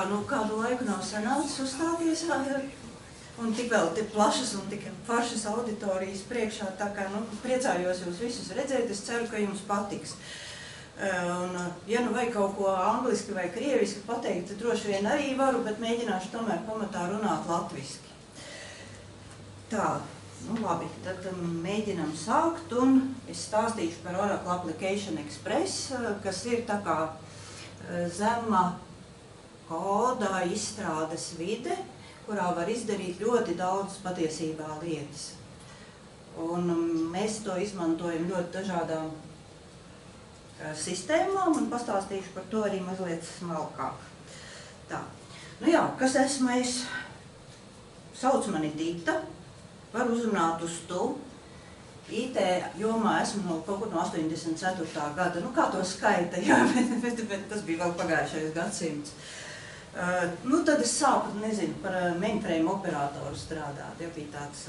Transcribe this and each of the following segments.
nu, kādu laiku nav sanācis uzstāties, un tik vēl plašas un tik foršas auditorijas priekšā, tā kā, nu, priecājos jūs visus redzēt, es ceru, ka jums patiks. Un, ja nu vajag kaut ko angliski vai krieviski pateikt, tad droši vien arī varu, bet mēģināšu tomēr pamatā runāt latviski. Tā, nu labi, tad mēģinam sākt, un es stāstīšu par Oracle Application Express, kas ir tā kā zema koda izstrādes vide, kurā var izdarīt ļoti daudz patiesībā lietas. Un mēs to izmantojam ļoti dažādām sistēmām, un pastāstīšu par to arī mazliet smalkāk. Tā, nu jā, kas esmu es? Sauc mani Dita, var uzrunāt uz tu. IT jomā esmu kaut kur no 84. gada, nu kā to skaita, jā, bet tas bija vēl pagājušais gadsimts. Nu, tad es sāku, nezinu, par mainframe operatoru strādāt. Ja bija tāds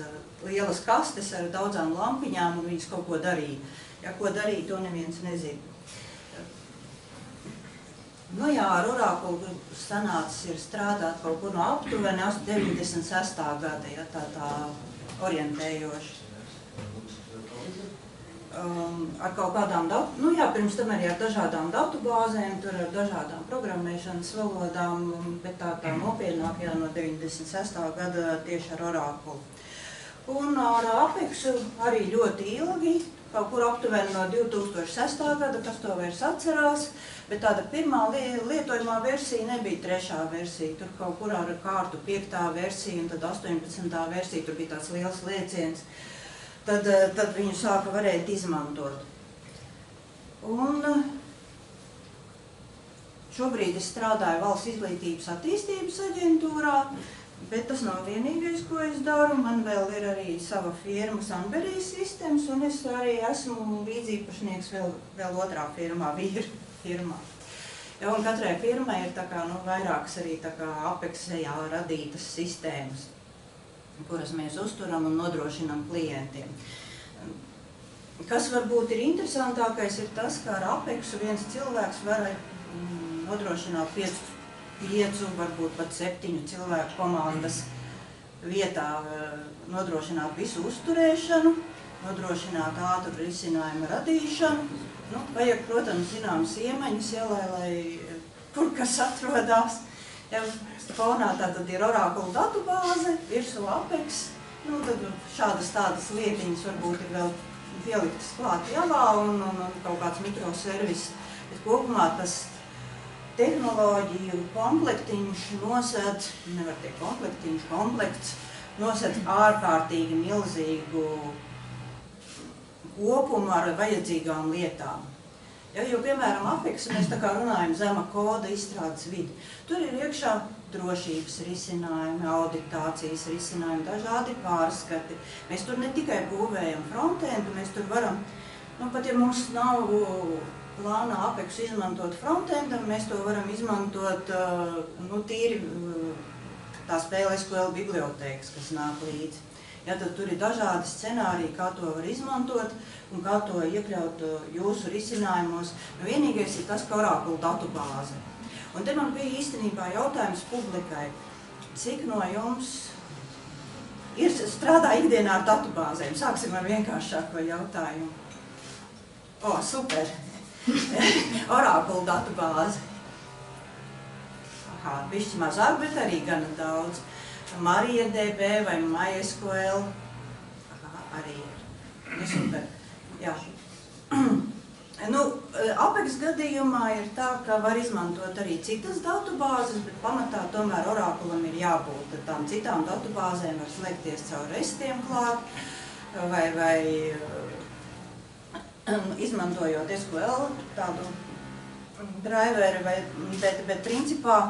lielas kastes ar daudzām lampiņām, un viņas kaut ko darīja. Ja, ko darīja, to neviens nezina. Nu jā, ar Oracle sanācis ir strādāt kaut kur no aptuveni 96. gada, ja, tā orientējoši. Ar kaut kādām nu jā, pirms tam arī ar dažādām datubāzēm, tur ar dažādām programmēšanas valodām, bet tā nopietnākajā no 96. gada tieši ar Oracle. Un ar Apexu arī ļoti ilgi, kaut kur aptuveni no 2006. gada, kas to vairs atcerās, bet tāda pirmā lietojumā versija nebija 3. versija, tur kaut kur ar kārtu 5. versija un tad 18. versija, tur bija tāds liels lieciens. Tad viņu sāka varēt izmantot. Un šobrīd es strādāju Valsts izglītības attīstības aģentūrā, bet tas nav vienīgais, ko es daru. Man vēl ir arī sava firma Sunbury Systems, un es arī esmu līdzīpašnieks vēl otrā firmā, vīru firmā. Ja, un katrai firmai ir tā kā, nu, vairākas arī tā kā Apexējā radītas sistēmas, kuras mēs uzturam un nodrošinām klientiem. Kas varbūt ir interesantākais, ir tas, ka ar Apexu viens cilvēks var nodrošināt 5, varbūt pat 7 cilvēku komandas vietā, nodrošināt visu uzturēšanu, nodrošināt ātru risinājumu radīšanu. Nu, vajag, protams, zināmas iemaņas, ja, lai kur kas atrodās. Ja, fonā tātad ir Oracle datubāze, virsū Apex, nu tad šādas tādas lietiņas varbūt ir vēl pieliktas klāt jālā un kaut kāds mikroservis. Bet kopumā tas tehnoloģiju komplektiņš nosēd, nevar teikt komplektiņš, komplekts, nosēd ārkārtīgi milzīgu kopumu ar vajadzīgām lietām. Ja, jo, piemēram, Apexu mēs tā kā runājam zema koda izstrādes vidi. Tur ir iekšā drošības risinājumi, auditācijas risinājumi, dažādi pārskati. Mēs tur ne tikai būvējam frontendu, mēs tur varam, nu, pat ja mums nav plānā Apexu izmantot frontendam, mēs to varam izmantot, nu, tīri tā spēle SQL bibliotēkas, kas nāk līdzi. Ja, tad tur ir dažādi scenāriji, kā to var izmantot un kā to iekļaut jūsu risinājumos. Nu, vienīgais ir tas, ka Oracle datubāze. Un te man bija īstenībā jautājums publikai, cik no jums ir strādā ikdienā ar datubāzēm? Sāksim ar vienkāršāko jautājumu. O, super! Oracle datubāze. Aha, bišķi mazāk, bet arī gana daudz. MariaDB vai MySQL arī ir. Nu, super. Jā. Nu, Apex gadījumā ir tā, ka var izmantot arī citas datubāzes, bet pamatā tomēr Oracle'am ir jābūt. Tām citām datubāzēm var slēgties caur restiem klāt vai izmantojot SQL tādu driveri, bet principā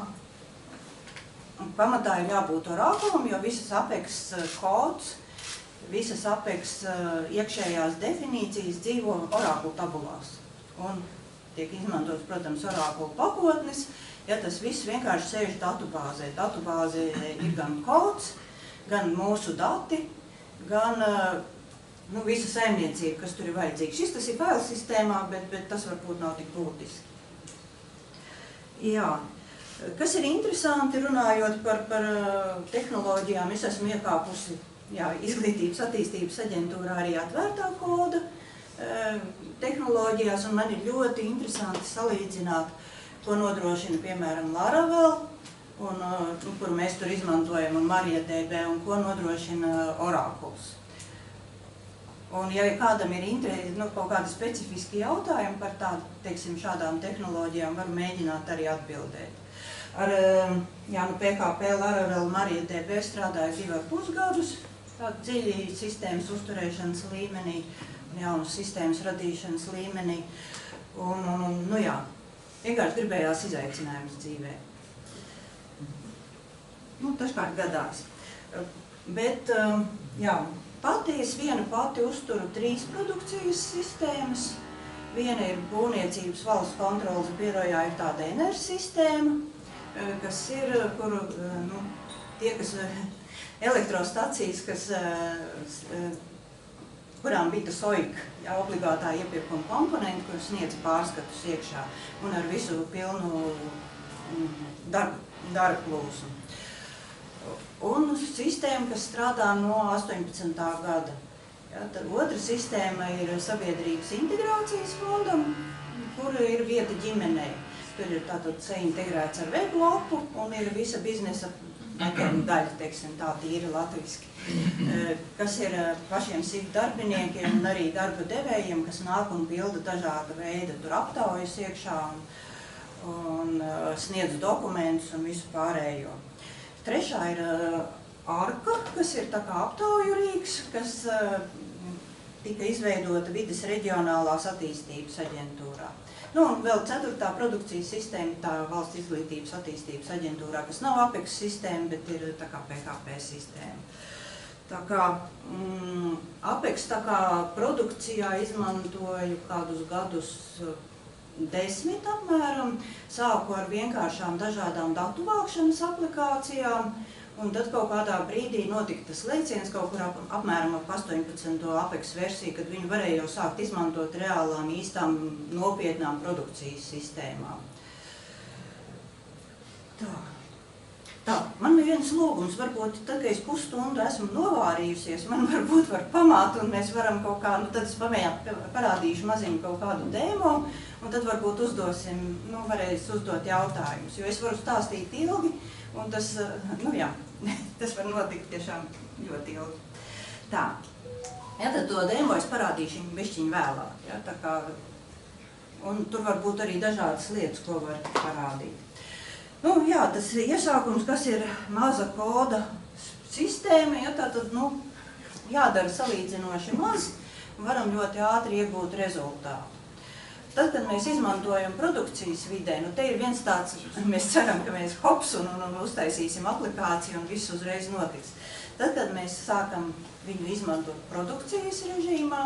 pamatā ir jābūt Oracle'am, jo visas Apex kods, visas Apex iekšējās definīcijas dzīvo Oracle tabulās. Un tiek izmantots, protams, Oracle pakotnes, ja tas viss vienkārši sēž datubāzē. Datubāzē ir gan kods, gan mūsu dati, gan nu, visa saimniecība, kas tur ir vajadzīga. Šis tas ir fail sistēmā, bet tas varbūt nav tik būtiski. Jā. Kas ir interesanti, runājot par tehnoloģijām, es esmu iekāpusi Izglītības attīstības aģentūrā arī atvērtā koda tehnoloģijās, un man ir ļoti interesanti salīdzināt, ko nodrošina, piemēram, Laravel, kuru mēs tur izmantojam, un MariaDB, un ko nodrošina Oracles. Un, ja kādam ir kaut kādi specifiski jautājumi par tādu, teiksim, šādām tehnoloģijām, varu mēģināt arī atbildēt. Ar PHP, Laravel, MariaDB strādāju 2,5 gadus, tādu dziļi sistēmas uzturēšanas līmenī, jaunas sistēmas radīšanas līmenī. Vienkārši gribējās izaicinājumus dzīvē. Dažkārt gadās. Bet, es viena pati uzturu 3 produkcijas sistēmas. Viena ir Būvniecības valsts kontrolas birojā, ir tāda enersistēma, kas ir, kuru tie, kas elektrostacijas, kurām bija tas OIK, obligātā iepirkuma komponenti, kur sniedz pārskatus iekšā un ar visu pilnu darba plūsmu. Un sistēma, kas strādā no 18. gada. Otra sistēma ir Sabiedrības integrācijas fondam, kur ir vieta ģimenei. Tur ir tātad integrēts ar weblapu un ir visa biznesa daļa, teiksim, tā tīri latviski, kas ir pašiem SIF darbiniekiem un arī darba devējiem, kas nāk un pilda dažāda veida tur aptaujas iekšā un sniedz dokumentus un visu pārējo. Trešā ir ARKA, kas ir tā kā aptauju rīks, kas tika izveidota Vides reģionālās attīstības aģentūrā. Un vēl 4. produkcijas sistēma, tā Valsts izglītības attīstības aģentūrā, kas nav APEX sistēma, bet ir tā kā PHP sistēma. Tā kā APEX tā kā produkcijā izmantoju kādus gadus 10 apmēram, sāku ar vienkāršām dažādām datu vākšanas aplikācijām, un tad kaut kādā brīdī notika tas lēciens kaut kur apmēram ap 18. APEX versiju, kad viņi varēja jau sākt izmantot reālām, īstām, nopietnām produkcijas sistēmām. Man ir viens lūgums, varbūt tad, kad es pusstundu esmu novārījusies, man varbūt var pamāt, un mēs varam kaut kā, tad es parādīšu maziņu kaut kādu demo, un tad varbūt uzdosim, varēs uzdot jautājumus, jo es varu stāstīt ilgi, un tas, tas var notikt tiešām ļoti ilgi. Tad to demo es parādīšu bišķiņu vēlāk, un tur var būt arī dažādas lietas, ko var parādīt. Tas iesākums, kas ir maza koda sistēma, tātad, jādara salīdzinoši maz, varam ļoti ātri iegūt rezultātu. Tad, kad mēs izmantojam produkcijas vidē, te ir viens tāds, mēs ceram, ka mēs hops un uztaisīsim aplikāciju un viss uzreiz notiks. Tad, kad mēs sākam viņu izmantot produkcijas režīmā,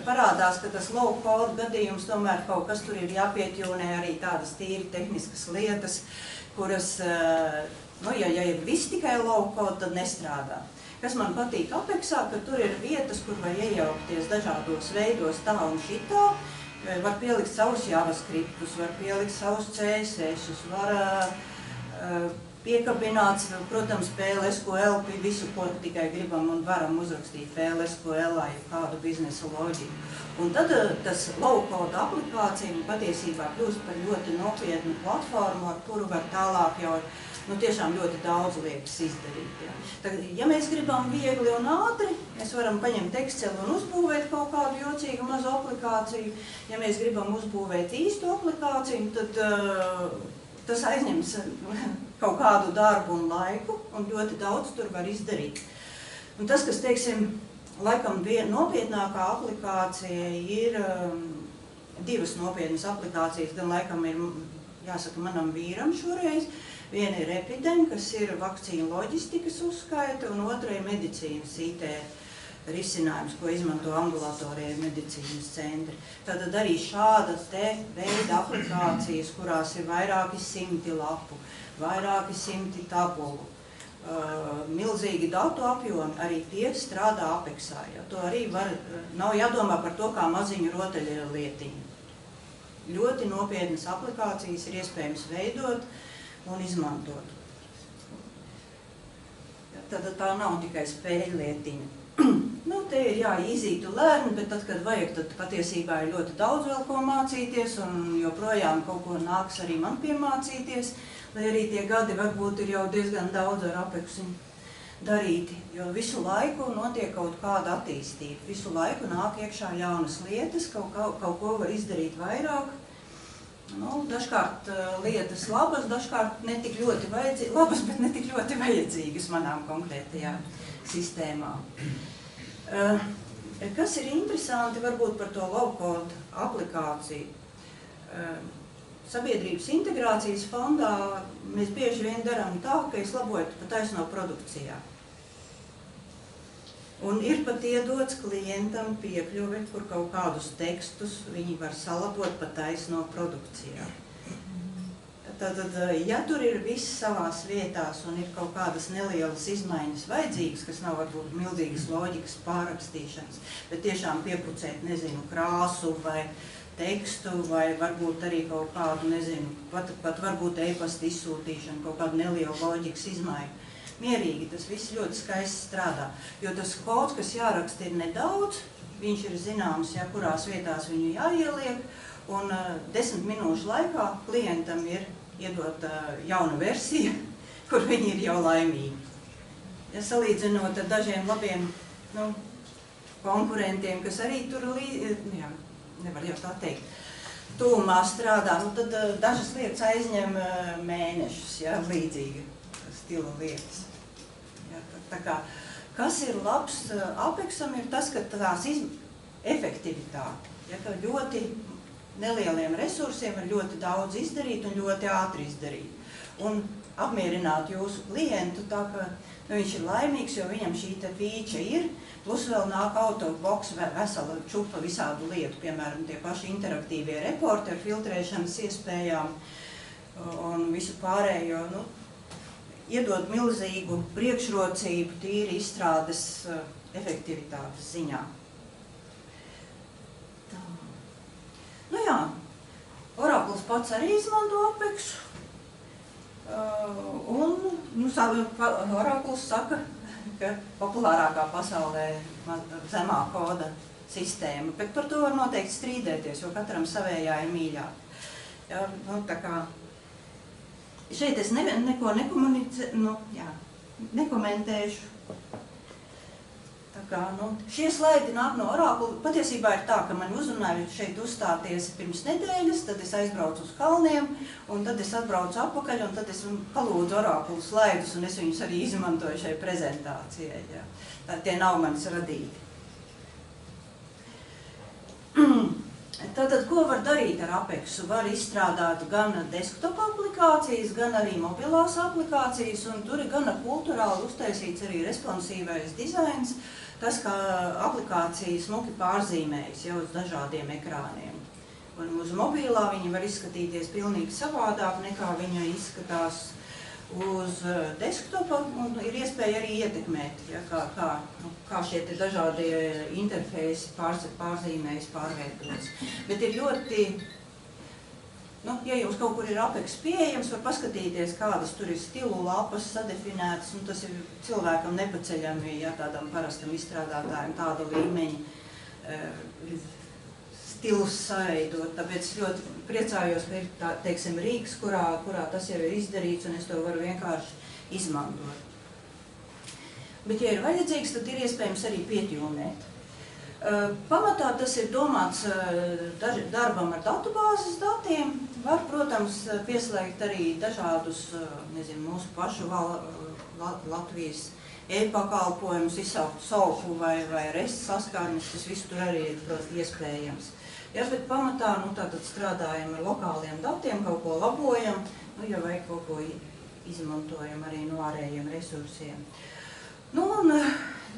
parādās, ka tas low code gadījums tomēr kaut kas tur ir jāpietjūnē arī tādas tīri tehniskas lietas, kuras, ja ir viss tikai low code, tad nestrādā. Kas man patīk APEXā, ka tur ir vietas, kur var iejaukties dažādos veidos tā un šitā, var pielikt savus JavaScriptus, var pielikt savus CSS-us, var piekabināts, protams, PLSQL, visu, ko tikai gribam un varam uzrakstīt PLSQL-ā, ja kādu biznesa loģiku. Un tad tas low-code aplikācija patiesībā kļūst par ļoti nopietnu platformu, ar kuru var tālāk jau tiešām ļoti daudz lietas izdarīt. Ja mēs gribam viegli un ātri, mēs varam paņemt Excel un uzbūvēt kaut kādu jocīgu mazu aplikāciju. Ja mēs gribam uzbūvēt īstu aplikāciju, tad tas aizņems kaut kādu darbu un laiku, un ļoti daudz tur var izdarīt. Un tas, kas, teiksim, laikam nopietnākā aplikācija ir 2 nopietnas aplikācijas, gan laikam ir, jāsaka, manam vīram šoreiz. Viena ir Epidem, kas ir vakcīnu loģistikas uzskaita, un otra ir medicīnas IT risinājums, ko izmanto ambulatorie medicīnas centri. Tātad arī šādas veida aplikācijas, kurās ir vairāki 100 lapu, vairāki 100 tabulu, milzīgi datu apjomi, arī tie strādā APEXā. To arī nav jādomā par to kā maziņu rotaļlietiņu. Ļoti nopietnas aplikācijas ir iespējams veidot, un izmantot. Tad tā nav tikai spēļu lietiņa. Nu, te ir easy to learn, bet tad, kad vajag, tad patiesībā ir ļoti daudz vēl ko mācīties, un joprojām kaut ko nāks arī man piemācīties, lai arī tie gadi varbūt ir jau diezgan daudz ar Apexu darīti, jo visu laiku notiek kaut kāda attīstība, visu laiku nāk iekšā jaunas lietas, kaut ko var izdarīt vairāk. Nu, dažkārt lietas labas, dažkārt netik ļoti vajadzīgas, labas, bet netik ļoti vajadzīgas manām konkrētajā sistēmā. Kas ir interesanti varbūt par to low-code aplikāciju? Sabiedrības integrācijas fondā mēs bieži vien darām tā, ka es laboju pa taisno produkcijā. Un ir pat iedots klientam piekļuvi, kur kaut kādus tekstus viņi var salabot pa taisno produkcijā. Tātad, ja tur ir viss savās vietās un ir kaut kādas nelielas izmaiņas vajadzīgas, kas nav varbūt milzīgas loģikas pārrakstīšanas, bet tiešām piepucēt, nezinu, krāsu vai tekstu, vai varbūt arī kaut kādu, nezinu, pat varbūt e-pasta izsūtīšanu, kaut kādu nelielu loģikas izmaiņu. Mierīgi tas viss ļoti skaisti strādā, jo tas kods, kas jāraksta, ir nedaudz, viņš ir zināms, ja kurās vietās viņu jāieliek, un 10 minūšu laikā klientam ir iedot jauna versija, kur viņi ir jau laimīgi. Ja salīdzinot ar dažiem labiem konkurentiem, kas arī tur, nevar jau tā teikt, tūmā strādā, tad dažas lietas aizņem mēnešus, ja, līdzīgi stila lietas. Ja, tā kā, kas ir labs Apexam, ir tas, ka tās efektivitāte, ja, ka ļoti nelieliem resursiem var ļoti daudz izdarīt un ļoti ātri izdarīt. Un apmierināt jūsu klientu tā, ka viņš ir laimīgs, jo viņam šī te feature ir, plus vēl nāk autobox vesela čupa visādu lietu, piemēram, tie paši interaktīvie reporti ar filtrēšanas iespējām un visu pārējo, iedod milzīgu priekšrocību tīri izstrādes efektivitātes ziņā. Nu jā, Oracles pats arī izmanto Apexu, un Oracles saka, ka populārākā pasaulē zemā koda sistēma, bet par to var noteikti strīdēties, jo katram savējā ir mīļāk. Ja, tā kā šeit es neko nekomentēšu. Tā kā, šie slaidi nāk no Oracle. Patiesībā ir tā, ka mani uzrunāja šeit uzstāties pirms nedēļas, tad es aizbraucu uz kalniem, un tad es atbraucu atpakaļ, un tad es palūdzu Oracle slaidus, un es viņus arī izmantoju šai prezentācijai. Ja. Tie nav manis radīti. Tātad, ko var darīt ar Apexu? Var izstrādāt gan desktop aplikācijas, gan arī mobilās aplikācijas, un tur ir gan kulturāli uztaisīts arī responsīvais dizains, tas, kā aplikācija smuki pārzīmējas jau uz dažādiem ekrāniem. Un uz mobilā viņa var izskatīties pilnīgi savādāk, nekā viņa izskatās uz desktopa, un ir iespēja arī ietekmēt, ja, kā šie dažādie interfeisi pārzīmējas, pārveidojas. Bet ir ļoti, ja jums kaut kur ir Apex pieejams, var paskatīties, kādas tur ir stilu lapas sadefinētas, un tas ir cilvēkam nepaceļami, ja tādam parastam izstrādātājiem tāda līmeņa stilus saveidot, tāpēc ļoti priecājos, ka ir, teiksim, Rīgas, kurā tas jau ir izdarīts, un es to varu vienkārši izmantot. Bet, ja ir vajadzīgs, tad ir iespējams arī pietjūnēt. Pamatā tas ir domāts darbam ar datubāzes datiem. Var, protams, pieslēgt arī dažādus, mūsu pašu Latvijas e-pakalpojumus, izsaukt SOAP vai REST saskārnes, tas viss tur arī ir iespējams. Ja, bet pamatā, tātad strādājam ar lokāliem datiem, kaut ko labojam, ja vajag kaut ko izmantojam arī no ārējiem resursiem. Un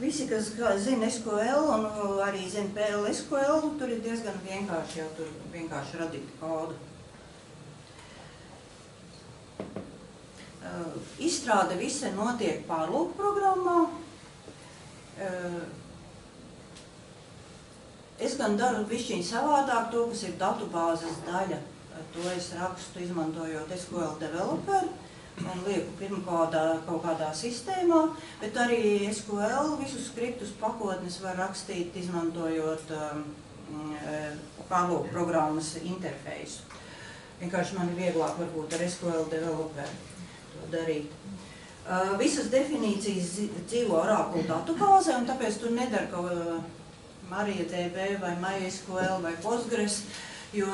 visi, kas zina SQL un arī zina PL/SQL, tur ir diezgan vienkārši, jau tur vienkārši radīt kodu. Izstrāde visa notiek pārlūku programmā. Es gan daru bišķiņ savādāk to, kas ir datubāzes daļa. To es rakstu izmantojot SQL Developer. un lieku kaut kādā sistēmā, bet arī SQL visus skriptus pakotnes var rakstīt, izmantojot pārlūku programmas interfeisu. Vienkārši man ir vieglāk varbūt ar SQL developeru to darīt. Visas definīcijas dzīvo Oracle datubāzē, un tāpēc tur nedara kaut MariaDB vai MySQL vai Postgres, jo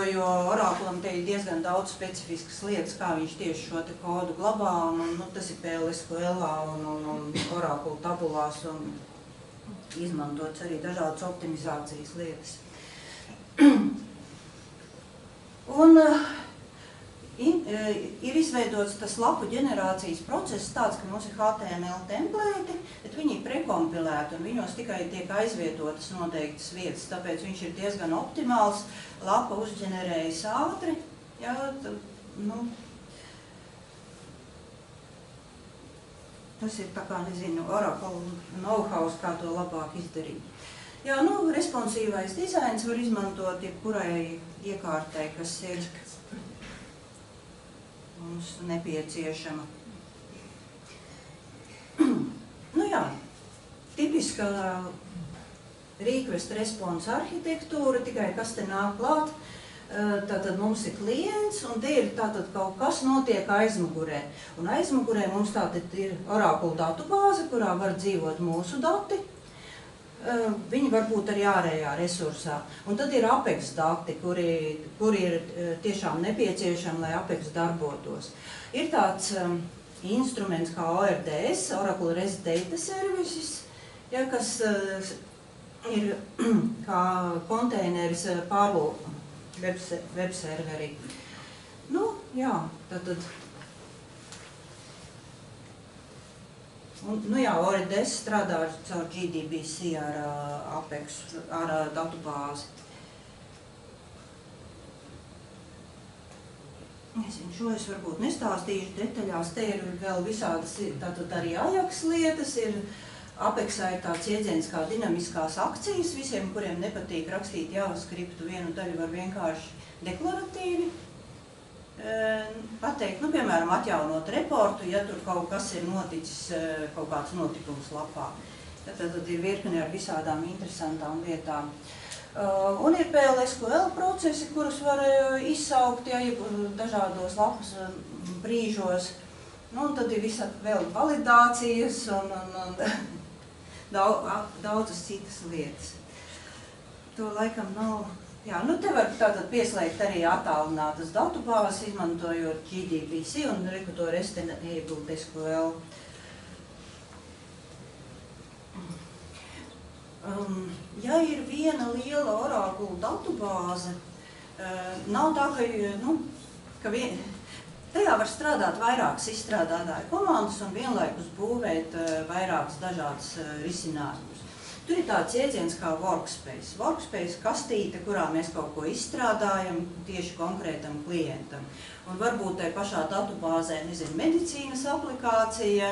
Oracle'am te ir diezgan daudz specifiskas lietas, kā viņš tieši šo te kodu glabā, un tas ir PLSQL-ā un Oracle tabulās, un izmantots arī dažādas optimizācijas lietas. Un ir izveidots tas lapu ģenerācijas process tāds, ka mums ir HTML templēti, bet viņi ir prekompilēti un viņos tikai tiek aizvietotas noteiktas vietas, tāpēc viņš ir diezgan optimāls, lapa uzģenerējas ātri, jā, tas ir tā kā, nezinu, Oracle know-hows, kā to labāk izdarīt. Jā, responsīvais dizains var izmantot jebkurai iekārtai, kas ir mums nepieciešama. Jā, tipiska request response arhitektūra, tikai kas te nāk klāt, tātad mums ir klients, un te ir tātad kaut kas notiek aizmugurē. Un aizmugurē mums tātad ir Oracle datubāze, kurā var dzīvot mūsu dati. Viņi var būt arī ārējā resursā. Un tad ir Apex dati, kuri ir tiešām nepieciešami, lai Apex darbotos. Ir tāds instruments kā ORDS, Oracle REST Data Services, ja, kas ir kā konteineris pārlūku web serveri. Jā, tātad. ORDS strādā caur GDBC ar Apex, ar datubāzi. Nezinu, šo es varbūt nestāstīšu detaļās, te ir vēl visādas, tātad arī Ajax lietas, ir Apexā ir tāds jēdziens kā dinamiskās akcijas, visiem, kuriem nepatīk rakstīt JavaScript, vienu daļu var vienkārši deklaratīvi pateikt, piemēram, atjaunot reportu, ja tur kaut kas ir noticis, kaut kāds notikums lapā. Tad ir virkne ar visādām interesantām lietām. Un ir PLSQL procesi, kurus var izsaukt, ja dažādos lapas brīžos. Un tad ir vēl validācijas un daudzas citas lietas. To laikam nav. Jā, te var tātad pieslēgt arī attālinātas datubāzes, izmantojot GDBC un to REST enabled SQL. Ja ir viena liela Oracle datubāze, nav tā, ka tajā var strādāt vairākas izstrādātāju komandas un vienlaikus būvēt vairākas dažādas risinājumus. Tur ir tāds jēdziens kā workspace. Workspace kastīte, kurā mēs kaut ko izstrādājam tieši konkrētam klientam. Un varbūt tai pašā datubāzē, nezinu, medicīnas aplikācija,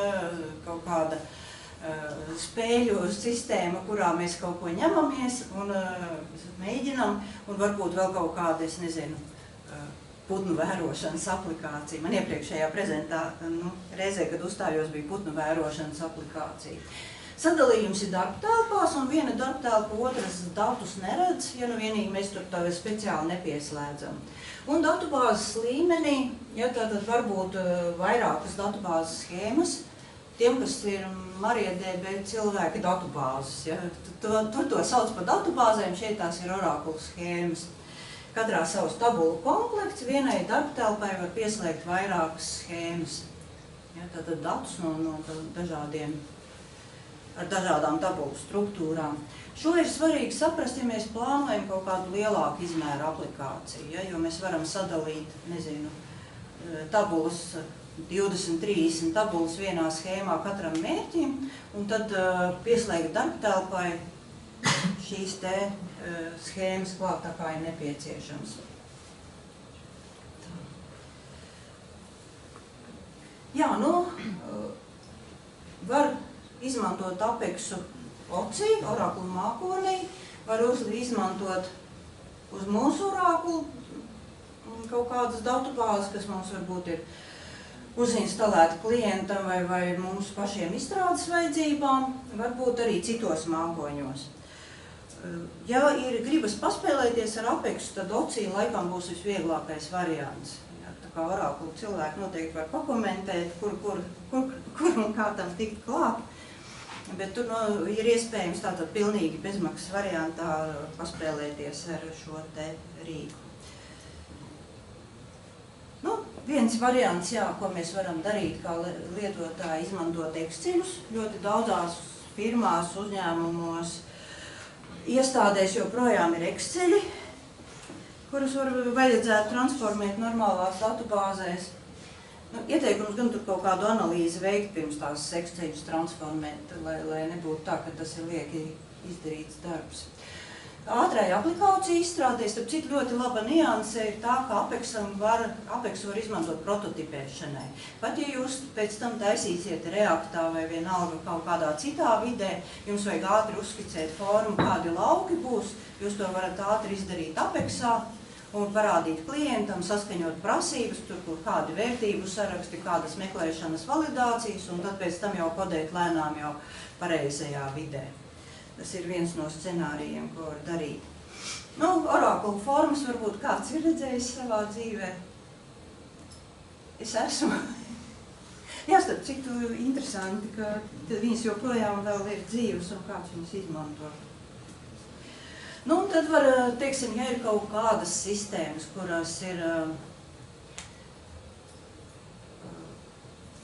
kaut kāda spēļu sistēma, kurā mēs kaut ko ņemamies un mēģinam, un varbūt vēl kaut kāda, es nezinu, putnu vērošanas aplikācija. Man iepriekšējā reizē, kad uzstājos, bija putnu vērošanas aplikācija. Sadalījums ir darbtelpās, un viena darbtelpa otras datus neredz, ja vienīgi mēs tur tā speciāli nepieslēdzam. Un datubāzes līmenī, ja tātad varbūt vairākas datubāzes schēmas, tiem, kas ir MariaDB cilvēki datubāzes, ja, tur to sauc par datubāzēm, šeit tās ir Oracle schēmas. Katrā savs tabulu komplekts, vienai darbtelpai var pieslēgt vairākas schēmas, ja, tātad datus no dažādiem ar dažādām tabulu struktūrām. Šo ir svarīgi saprast, ja mēs plānojam kaut kādu lielāku izmēru aplikāciju, ja, jo mēs varam sadalīt, nezinu, tabulas, 20-30 tabulas vienā schēmā katram mērķim, un tad pieslēgt darbtelpai šīs te schēmas klāt, tā kā ir nepieciešams. Jā, var izmantot Apexu OCI, Oracle mākonī, var izmantot uz mūsu Oracle kaut kādas datubāzes, kas mums varbūt ir uzinstalēta klientam vai mums pašiem izstrādes vajadzībām, varbūt arī citos mākoņos. Ja ir gribas paspēlēties ar Apexu, tad Ocija laikam būs visvieglākais variants. Ja, tā kā Oracle cilvēki noteikti var pakomentēt, kur un kā tam tikt klāt. Bet tur ir iespējams tātad pilnīgi bezmaksas variantā paspēlēties ar šo te rīku. Viens variants, jā, ko mēs varam darīt, kā lietotāji izmantot Excelus. Ļoti daudzās firmās, uzņēmumos, iestādēs joprojām ir Exceli, kurus vajadzētu transformēt normālās datubāzēs. Ieteikums gan tur kaut kādu analīzi veikt pirms tās Excelus transformēt, lai nebūtu tā, ka tas ir lieki izdarīts darbs. Ātrai aplikāciju izstrādē, starp citu, ļoti laba nianse ir tā, ka Apexu var izmantot prototipēšanai. Pat ja jūs pēc tam taisīsiet Reactā vai vienalga kaut kādā citā vidē, jums vajag ātri uzskicēt formu, kādi lauki būs, jūs to varat ātri izdarīt Apexā un parādīt klientam, saskaņot prasības, tur kur kādi vērtību saraksti, kādas meklēšanas validācijas, un tad pēc tam jau kodēt lēnām jau pareizajā vidē. Tas ir viens no scenārijiem, ko var darīt. Oracle formas varbūt kāds ir redzējis savā dzīvē. Es esmu. Jā, starp citu interesanti, ka viņas joprojām vēl ir dzīves un kāds viņas izmanto. Un tad var, teiksim, ja ir kaut kādas sistēmas, kurās ir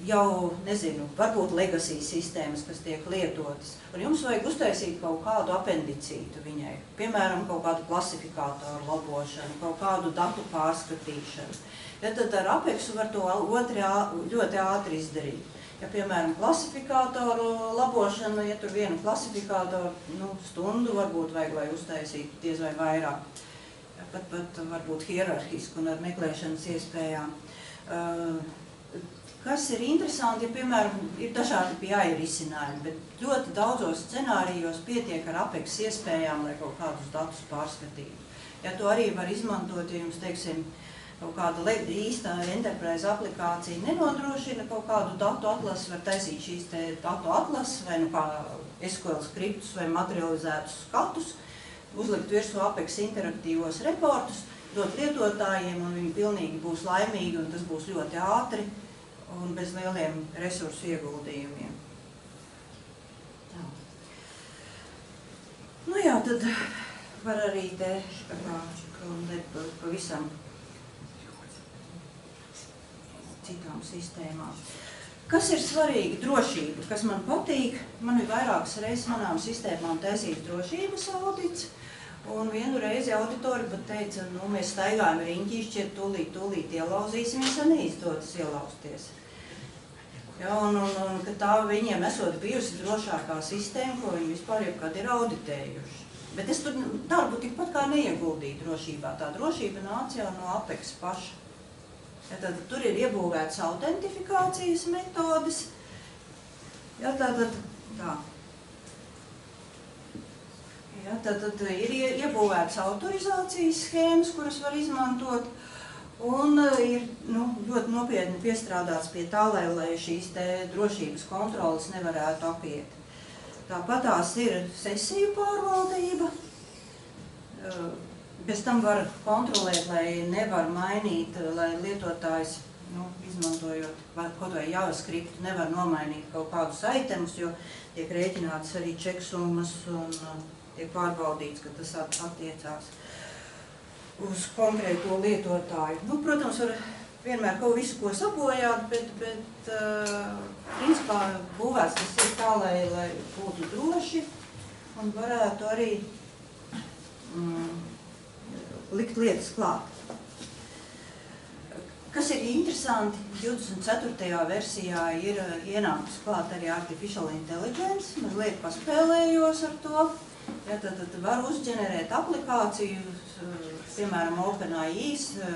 jau, nezinu, varbūt legacy sistēmas, kas tiek lietotas, un jums vajag uztaisīt kaut kādu apendicītu viņai, piemēram, kaut kādu klasifikātoru labošanu, kaut kādu datu pārskatīšanu. Ja tad ar Apexu var to ļoti ātri izdarīt. Ja, piemēram, klasifikātoru labošana, ja tur vienu klasifikātoru stundu varbūt vajag, lai uztaisītu diez vai vairāk. Ja, pat varbūt hierarhisku un ar meklēšanas iespējām. Kas ir interesanti, ja, piemēram, ir dažādi PI risinājumi, bet ļoti daudzos scenārijos pietiek ar Apex iespējām, lai kaut kādus datus pārskatītu. Ja to arī var izmantot, ja jums, teiksim, kaut kāda īsta enterprise aplikācija nenodrošina kaut kādu datu atlasi, var taisīt šīs te datu atlases vai kā SQL skriptus vai materializētus skatus, uzlikt virsū Apex interaktīvos reportus, dot lietotājiem, un viņi pilnīgi būs laimīgi, un tas būs ļoti ātri un bez lieliem resursu ieguldījumiem. Jā, tad var arī te pavisam citām sistēmām. Kas ir svarīgi? Drošība, kas man patīk. Man ir vairākas reizes manām sistēmām taisīt drošības audits, un vienu reizi auditori pat teica, mēs staigājam riņķīšķiet, tūlīt ielauzīsimies, un neizdodas ielausties. Ja, un ka tā viņiem esot bijusi drošākā sistēma, ko viņi vispār jebkad ir auditējuši. Bet es tur darbu tikpat kā neieguldīju drošībā. Tā drošība nāca jau no Apex paša. Ja, tad tur ir iebūvētas autentifikācijas metodes. Ja, tā. Ja, tad ir iebūvētas autorizācijas schēmas, kuras var izmantot. Un ir ļoti nopietni piestrādāts pie tā, lai šīs te drošības kontrolas nevarētu apiet. Tāpat tās ir sesiju pārvaldība. Bez tam var kontrolēt, lai nevar mainīt, lai lietotājs, izmantojot kaut vai JavaScript, nevar nomainīt kaut kādus itemus, jo tiek rēķināts arī čeksummas un tiek pārbaudīts, ka tas attiecās uz konkrēto lietotāju. Protams, var vienmēr kaut visu, ko sabojāt, bet principā būvēts tas ir tā, lai būtu droši un varētu arī likt lietas klāt. Kas ir interesanti, 24. versijā ir ienākusi klāt arī Artificial Intelligence, mazliet paspēlējos ar to. Ja, tad var uzģenerēt aplikāciju, piemēram, OpenAI,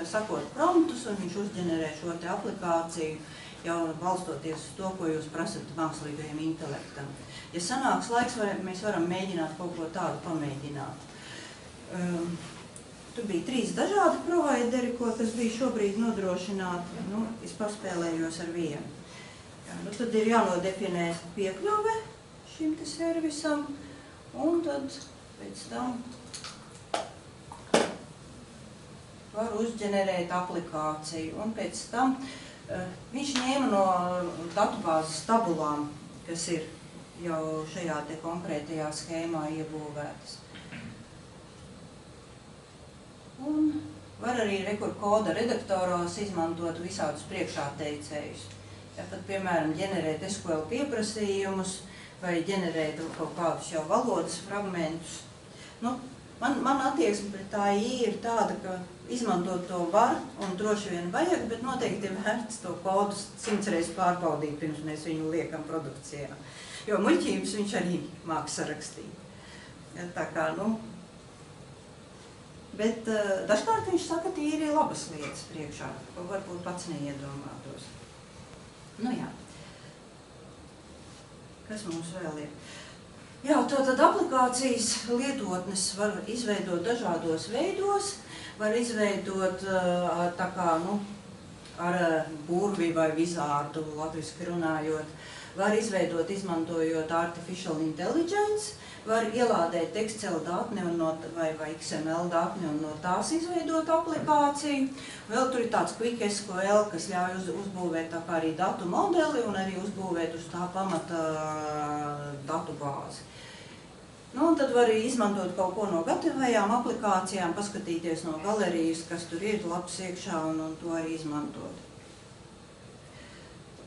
sakot promptus, un viņš uzģenerē šo te aplikāciju, jau balstoties uz to, ko jūs prasat mākslīgajam intelektam. Ja sanāks laiks, mēs varam mēģināt kaut ko tādu pamēģināt. Tur bija 3 dažādi provideri, kas bija šobrīd nodrošināti. Nu, es paspēlējos ar vienu. Jā, nu, tad ir jānodefinē piekļuve šim te servisam, un tad pēc tam var uzģenerēt aplikāciju. Un pēc tam viņš ņēma no datubāzes tabulām, kas ir jau šajā te konkrētajā schēmā iebūvētas. Un var arī koda redaktoros izmantot visādus priekšāteicējus. Ja tad, piemēram, ģenerēt SQL pieprasījumus vai ģenerēt kaut kādus jau valodas fragmentus. Nu, man attieksme pret AI ir tāda, ka izmantot to var un droši vien vajag, bet noteikti ir vērts to kodu 100 reizes pārbaudīt, pirms mēs viņu liekam produkcijā. Jo muļķības viņš arī māk sarakstīt. Ja, tā kā, nu, bet dažkārt viņš saka, ka ir labas lietas priekšā, ko varbūt pats neiedomātos. Nu jā. Kas mums vēl ir? Jā, tātad aplikācijas lietotnes var izveidot dažādos veidos, var izveidot tā kā, nu, ar burvi vai vizārdu, latviski runājot, var izveidot izmantojot artificial intelligence, var ielādēt Excel datni vai XML datni un no tās izveidot aplikāciju. Vēl tur ir tāds Quick SQL, kas ļauj uzbūvēt tā kā arī datu modeli un arī uzbūvēt uz tā pamata datu bāzi. Nu, un tad var izmantot kaut ko no gatavajām aplikācijām, paskatīties no galerijas, kas tur ir labs iekšā un to arī izmantot.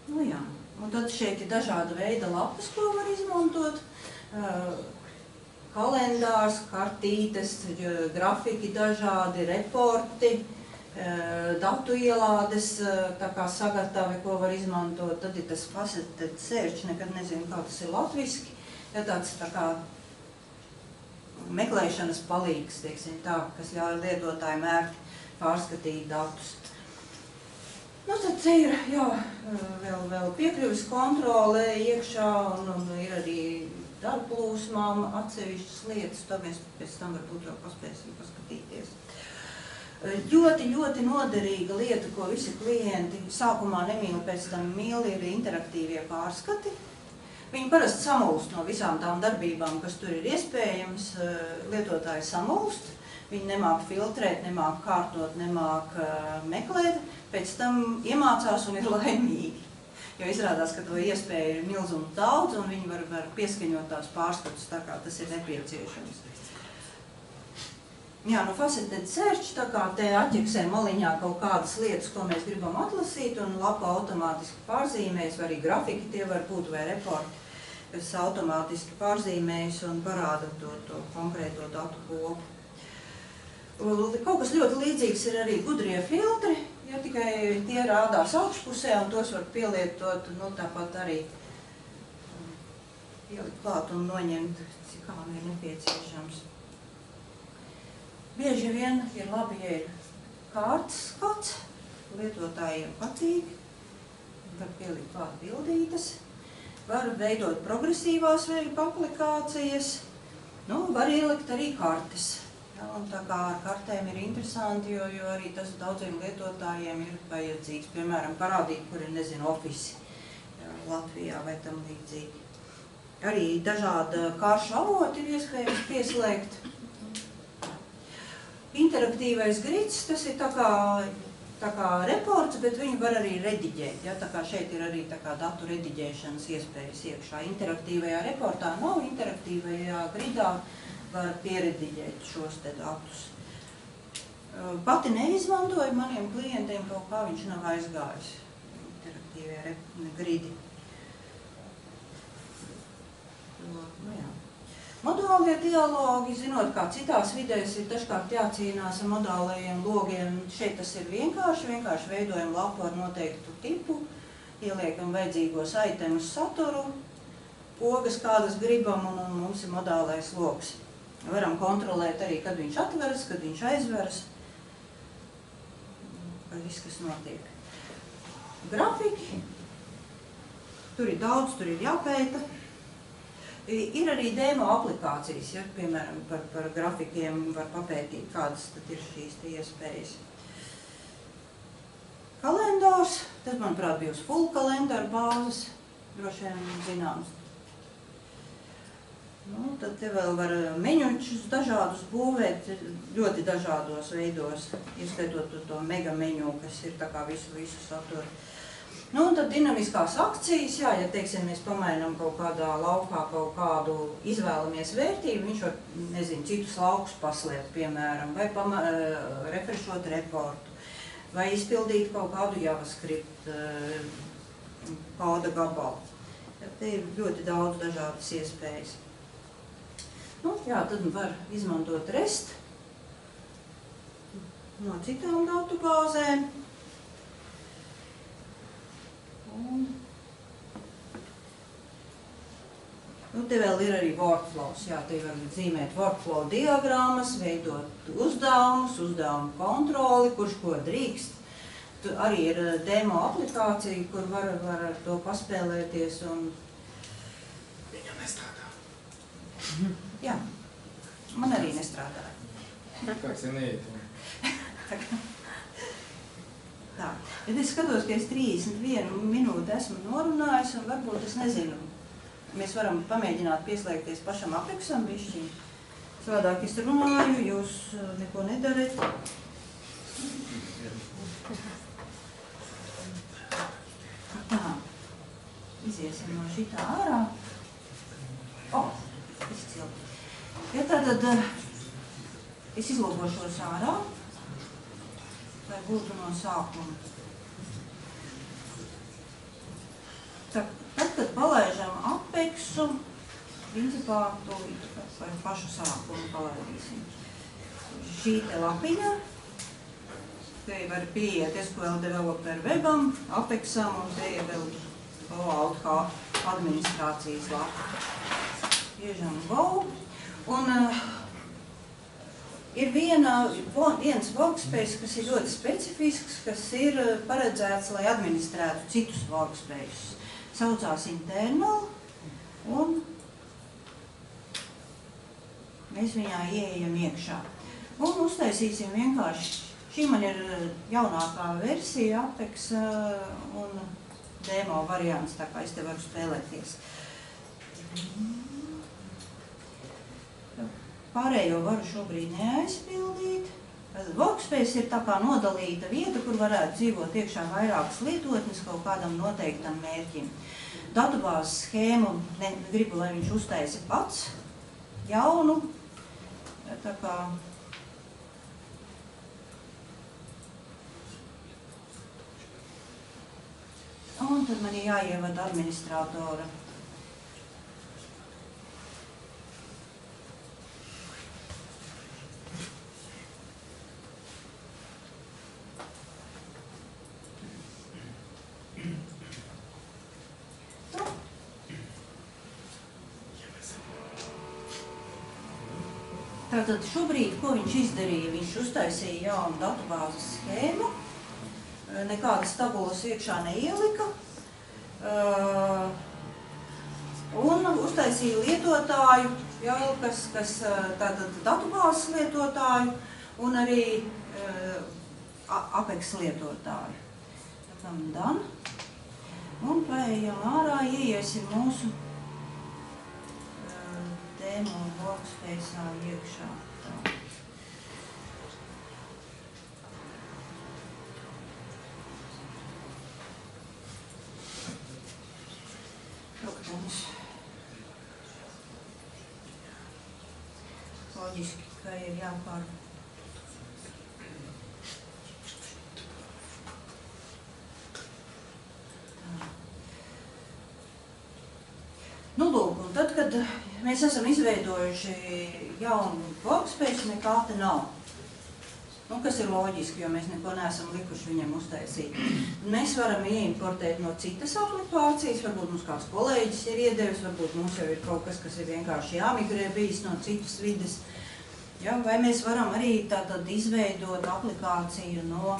Nu jā, un tad šeit ir dažāda veida lapas, ko var izmantot. Kalendārs, kartītes, grafiki dažādi, reporti, datu ielādes, tā kā sagatavi, ko var izmantot. Tad ir tas faceted search, nekad nezinu, kā tas ir latviski. Ja tāds tā kā meklēšanas palīgs, teiksim tā, kas ļauj lietotājiem ērti pārskatīt datus. Nu, tad te ir, jā, vēl piekļuves kontrole iekšā un ir arī darbplūsmām atsevišķas lietas, to mēs pēc tam varbūt jau paspēsim paskatīties. Ļoti, ļoti noderīga lieta, ko visi klienti sākumā nemīl, pēc tam mīl, ir interaktīvie pārskati. Viņi parasti samulst no visām tām darbībām, kas tur ir iespējams, lietotāji samulst, viņi nemāk filtrēt, nemāk kārtot, nemāk meklēt, pēc tam iemācās un ir laimīgi. Jo izrādās, ka to iespēja ir milzumu daudz, un viņi var pieskaņot tās pārskatus, tā kā tas ir nepieciešams. Jā, nu faceted search, tā kā te atķeksē maliņā kaut kādas lietas, ko mēs gribam atlasīt, un lapa automātiski pārzīmēs, vai arī grafiki tie var būt, vai reporti, kas automātiski pārzīmēs un parāda to konkrēto datu kopu. Kaut kas ļoti līdzīgs ir arī gudrie filtri, ja tikai tie rādās augšpusē, un tos var pielietot, nu, tāpat arī pielikt klāt un noņemt, cik kā ir nepieciešams. Bieži vien ir labi, ja ir kārtas skats, lietotājiem patīk, var pielikt klāt bildītes, var veidot progresīvās aplikācijas, nu, var ielikt arī kartes. Ja, un tā kā ar kartēm ir interesanti, jo arī tas daudziem lietotājiem ir vajadzīgs, piemēram, parādīt, kur ir, nezinu, Office Latvijā vai tam līdzīgi. Arī dažāda karšu avoti ir iespējams pieslēgt. Interaktīvais grids, tas ir tā kā reports, bet viņu var arī rediģēt. Ja? Tā kā šeit ir arī tā kā datu rediģēšanas iespējas iekšā. Interaktīvajā reportā nav, interaktīvajā gridā var pierediģēt šos te datus. Pati neizmantoju, maniem klientiem kaut kā viņš nav aizgājis. Interaktīvie gridi. Nu, jā. Modālie dialogi, zinot, kā citās vidēs ir dažkārt jācīnās ar modālajiem logiem. Šeit tas ir vienkārši veidojam lapu ar noteiktu tipu, ieliekam vajadzīgos itemus saturu, pogas kādas gribam un mums ir modālais logs. Varam kontrolēt arī, kad viņš atveras, kad viņš aizveras. Viss, kas notiek. Grafiki. Tur ir daudz, tur ir jāpēta. Ir arī demo aplikācijas, ja, piemēram, par grafikiem var papētīt, kādas tad ir šīs iespējas. Kalendārs, tas, manuprāt, bija uz full kalendāru bāzes, droši vien zināms. Nu, tad te vēl var meņučus dažādus būvēt, ļoti dažādos veidos, ieskaitot to mega meņu, kas ir tā kā visu satura. Nu, un tad dinamiskās akcijas, jā, ja, teiksim, mēs pamainām kaut kādā laukā kaut kādu izvēlamies vērtību, viņš var, nezinu, citus laukus paslēpt, piemēram, vai refrešot reportu, vai izpildīt kaut kādu JavaScript koda gabalu. Te ir ļoti daudz dažādas iespējas. Nu, jā, tad var izmantot REST no citām datu bāzēm. Un nu, te vēl ir arī workflows. Jā, te var zīmēt workflow diagrammas, veidot uzdevumus, uzdevumu kontroli, kurš ko drīkst. Tu arī ir demo aplikācija, kur var ar to paspēlēties un... Viņa nestrādā. Jā, man arī nestrādāja. Kāds ir neiet? Tā, bet es skatos, ka es 31 minūti esmu norunājis un varbūt es nezinu. Mēs varam pamēģināt pieslēgties pašam apeksam bišķiņ. Savādāk es runāju, jūs neko nedarat. Tā, iziesim no šitā ārā. Izcilti. Ja tātad es izlogošos ārā, lai būtu no sākuma. Tad, kad palaižam apeksu, principā tūlīt par pašu sākumu palaidīsim. Šī te lapiņa, te var pieiet SQL Developer webam, apexam un te ir vēl OAuth administrācijas lapa. Iežam Go. Un ir viens workspace, kas ir ļoti specifisks, kas ir paredzēts, lai administrētu citus workspaces. Saucās Internal, un mēs viņā ieejam iekšā. Un uztaisīsim vienkārši, šī man ir jaunākā versija, Apex un demo variants, tā kā es te varu spēlēties. Pārējo varu šobrīd neaizpildīt. Workspace ir tā kā nodalīta vieta, kur varētu dzīvot iekšā vairākas lietotnes kaut kādam noteiktam mērķim. Datubāzes schēmu gribu, lai viņš uztaisa pats jaunu. Tā kā un tad man ir jāievada administratora. Tātad šobrīd, ko viņš izdarīja? Viņš uztaisīja jaunu datubāzes schēmu, nekādas tabulas iekšā neielika, un uztaisīja lietotāju, jau, kas tātad datubāzes lietotāju, un arī Apex lietotāju. Tātad done. Un paējam ārā, ieiesim mūsu demo workspace iekšā. Protams. Loģiski, ka ir jāpār. Nu, lūk, un tad, kad mēs esam izveidojuši jaunu workspace, nekā te nav. Nu, kas ir loģiski, jo mēs neko neesam likuši viņam uztaisīt. Mēs varam ieimportēt no citas aplikācijas, varbūt mums kāds kolēģis ir iedevis, varbūt mums jau ir kaut kas, kas ir vienkārši jāmigrē bijis no citas vides. Ja, vai mēs varam arī tātad izveidot aplikāciju no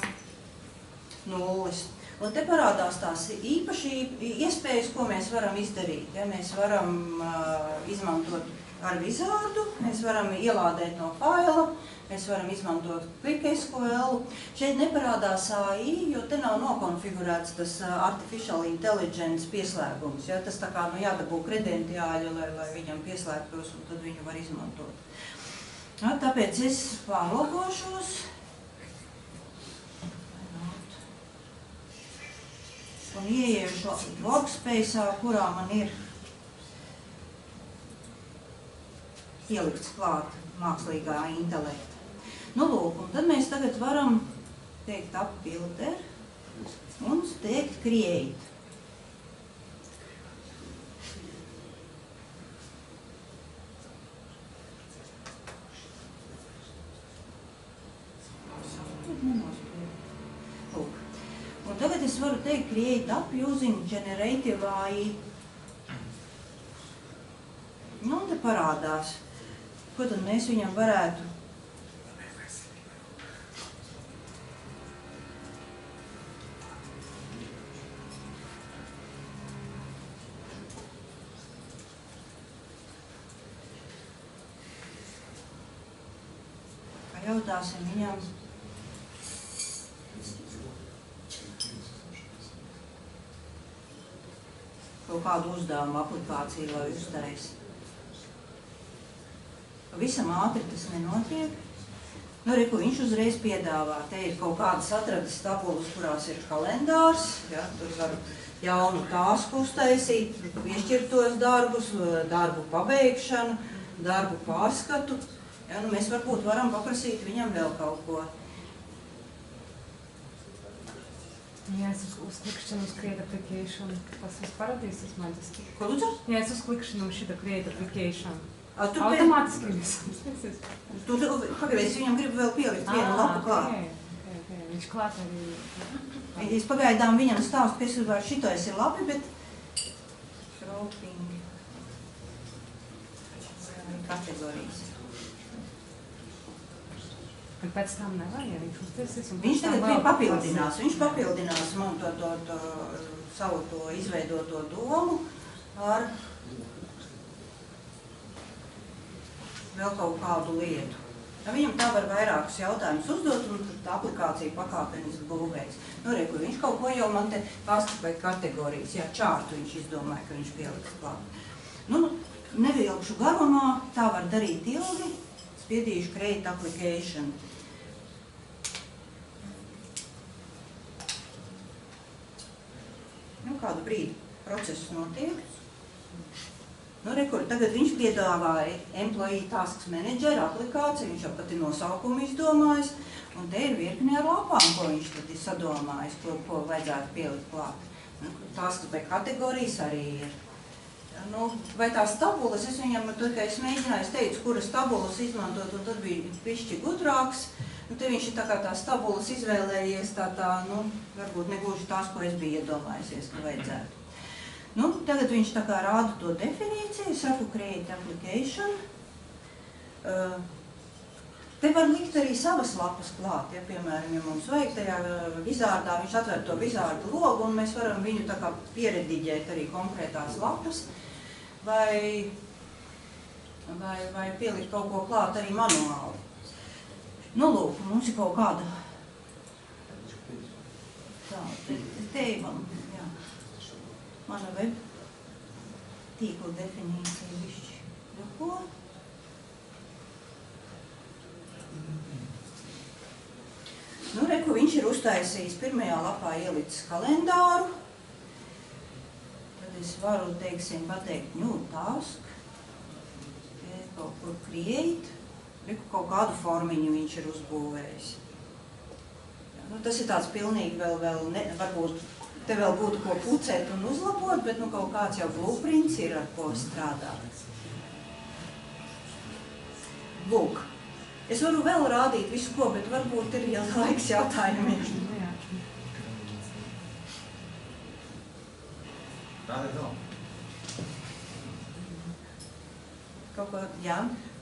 nulles. Un te parādās tās iespējas, ko mēs varam izdarīt. Ja? Mēs varam izmantot ar vizārdu, mēs varam ielādēt no faila, mēs varam izmantot QuickSQL. Šeit neparādās AI, jo te nav nokonfigurēts tas Artificial Intelligence pieslēgums. Ja? Tas tā kā jādabū kredentiāļi, lai viņam pieslēgtos, un tad viņu var izmantot. Ja, tāpēc es pārlogošos. Un ieiešu workspace'ā, kurā man ir ielikts klāt mākslīgā intelekta. Nu, lūk, un tad mēs tagad varam teikt upbuilder un teikt create. Tagad es varu teikt create app using generative AI. Nu, un te parādās, ko tad mēs viņam varētu pajautāsim viņam kaut kādu uzdevumu aplikāciju, lai uztaisa. Pavisam ātri tas nenotiek. Nu, re, ko viņš uzreiz piedāvā. Te ir kaut kādas atradas tabulas, kurās ir kalendārs. Ja, tur var jaunu tasku uztaisīt, piešķirtos darbus, darbu pabeigšanu, darbu pārskatu. Ja, nu, mēs varbūt varam paprasīt viņam vēl kaut ko. Ja es uzklikšanu uz Create Application, tas viss paradīsies maģiski. Ko lūdzu? Ja es uzklikšanu uz šita Create Application, automātiski viss. Pagaidzi, viņam grib vēl pielikt vienu lapu klāt. Okay. Viņš klāt arī. Es pagaidām viņam stāstu, ka es varu šitais ir labi, bet šraupingi kategorijas. Un pēc tam nevar, ja viņš uztaisīs. Viņš tagad papildinās. Viņš papildinās man savu to izveidoto domu ar vēl kaut kādu lietu. Ja viņam tā var vairākus jautājumus uzdot, un tā aplikācija pakāpeniski būvēs. Nu, re, kur viņš kaut ko jau man te paskatīt kategorijas, jā, čārtu viņš izdomāja, ka viņš pieliks klāt. Nu, nevilkšu garumā, tā var darīt ilgi. Spiedīšu Create Application. Nu, kādu brīdi process notiek. Nu, re, kur tagad viņš piedāvā Employee Tasks Manager aplikāciju, viņš jau pat ir nosaukumu izdomājis, un te ir virkni ar lapām, ko viņš tad ir sadomājis, ko vajadzētu pielikt klāt. Nu, tasks vai kategorijas arī ir. Nu, vai tās tabulas, es viņam, kad es mēģināju, es teicu, kuras tabulas izmantot, un tad bija pišķi gudrāks. Nu, te viņš ir tā kā tās tabulas izvēlējies, nu, varbūt negluži tās, ko es biju iedomājusies, ka vajadzētu. Nu, tagad viņš tā kā rāda to definīciju, saku Create Application. Te var likt arī savas lapas klāt, ja, piemēram, ja mums vajag tajā vizārdā, viņš atver to vizārdu logu, un mēs varam viņu tā kā pierediģēt arī konkrētās lapas. Vai pielikt kaut ko klāt arī manuāli. Nu, lūk, mums ir kaut kāda tā, te man, jā, mana web tīkla definīcija višķi ļuko. Nu, re, ko viņš ir uztaisījis, pirmajā lapā ielicis kalendāru. Es varu, teiksim, pateikt new task, kaut kur create, kaut kādu formiņu viņš ir uzbūvējis. Nu, tas ir tāds pilnīgi vēl varbūt te vēl būtu ko pucēt un uzlabot, bet nu, kaut kāds jau blueprints ir, ar ko strādāt. Lūk, es varu vēl rādīt visu ko, bet varbūt ir jau laiks jautājumiem. Tāda vēl. Kaut ko, jā.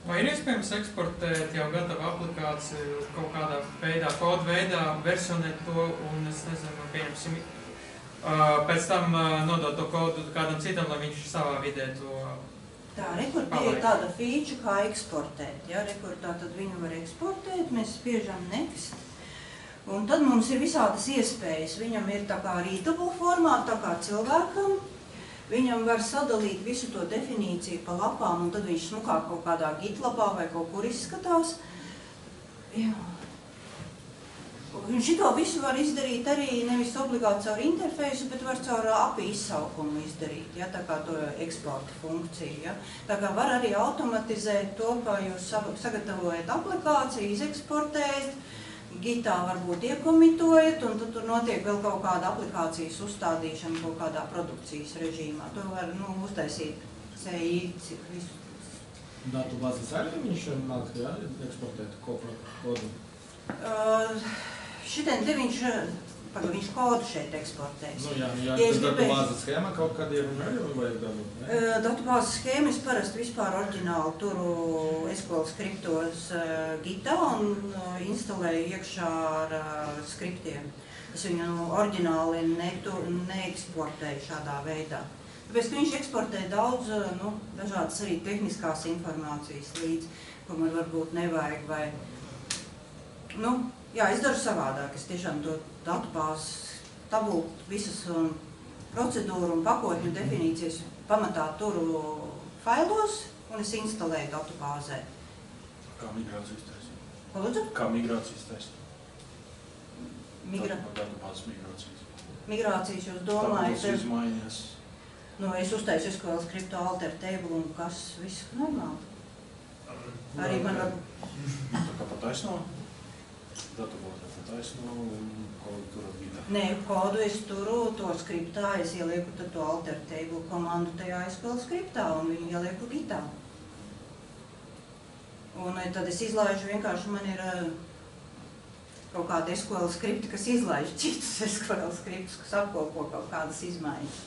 Vai ir iespējams eksportēt jau gatavu aplikāciju kaut kādā veidā, kodu veidā, versionēt to un, es nezinu, pieņemsim pēc tam nodot to kodu kādam citam, lai viņš savā vidē to... Tā, rekur tie ir tāda feature kā eksportēt, ja, rekur tā tad viņu var eksportēt, mēs spiežam next. Un tad mums ir visādas iespējas, viņam ir tā kā readable formā, tā kā cilvēkam, viņam var sadalīt visu to definīciju pa lapām, un tad viņš smukāk kaut kādā gitlabā vai kaut kur izskatās. Jā. Un šito visu var izdarīt arī nevis obligāti caur interfeisu, bet var caur API izsaukumu izdarīt, ja, tā kā to eksporta funkciju. Ja. Tā kā var arī automatizēt to, kā jūs sagatavojat aplikāciju, izeksportējat, Gitā varbūt iekomitojat, un tad tur notiek vēl kaut kāda aplikācijas uzstādīšana kaut kādā produkcijas režīmā. To var uztaisīt CI visu. Datubāzes arī viņš nāk, jā, eksportēt kodu? Šitien te viņš kodu šeit eksportēs. Nu jā, tas datubāzes schēma kaut kad ir un arī vajag dabūt, ne? Datubāzes schēma es parasti vispār oriģināli turu SQL skriptos Gitā un instalēju iekšā ar skriptiem. Es viņu oriģināli neeksportēju šādā veidā. Tāpēc, ka viņš eksportē daudz dažādas arī tehniskās informācijas līdz, ko man varbūt nevajag vai... Jā, es daru savādāk. Es tiešām to datubāzes tabulu visas procedūru un pakotņu definīcijas pamatā turu failos un es instalēju datubāzē. Kā migrācijas taisīt? Ko lūdzu? Kā migrācijas taisīt? Datubāzes migrācijas. Migrācijas jūs domājat? Tabulas izmaiņas. Es uztaisu SQL skriptu alter table un kas viss normāli. Arī man var... Tā kā pataisno? Datubāzē pataisno un kodu turat Gitā? Nē, kodu es turu to skriptā, es ielieku to alter table komandu tajā SQL skriptā un viņu ielieku Gitā. Un tad es izlaižu vienkārši, man ir kaut kāda SQL skripta, kas izlaiž citus SQL skriptus, kas apkopo kaut kādas izmaiņas.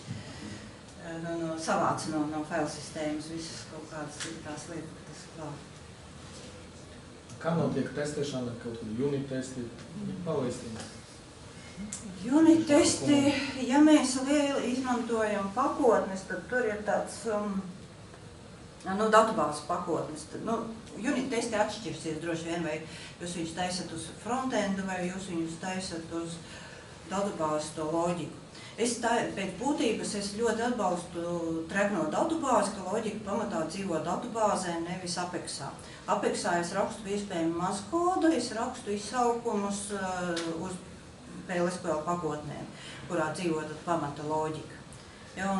Savāc no failsistēmas visas kaut kādas tās lietas, kas klāt. Kā notiek testēšana, kaut kādi unit testi, palaistījumi? Unit testi, ja mēs izmantojam pakotnes, tad tur ir tāds, datubāzes pakotnes. Tad, unit testi atšķirsies droši vien, vai jūs viņus taisat uz frontendu, vai jūs viņus taisat uz datubāzes to loģiku. Pēc būtības es ļoti atbalstu trekno datubāzi, ka loģika pamatā dzīvo datubāzē, nevis Apexā. Apexā es rakstu iespējami maz kodu, es rakstu izsaukumus uz PLSQL pakotnēm, kurā dzīvo pamata loģika. Ja,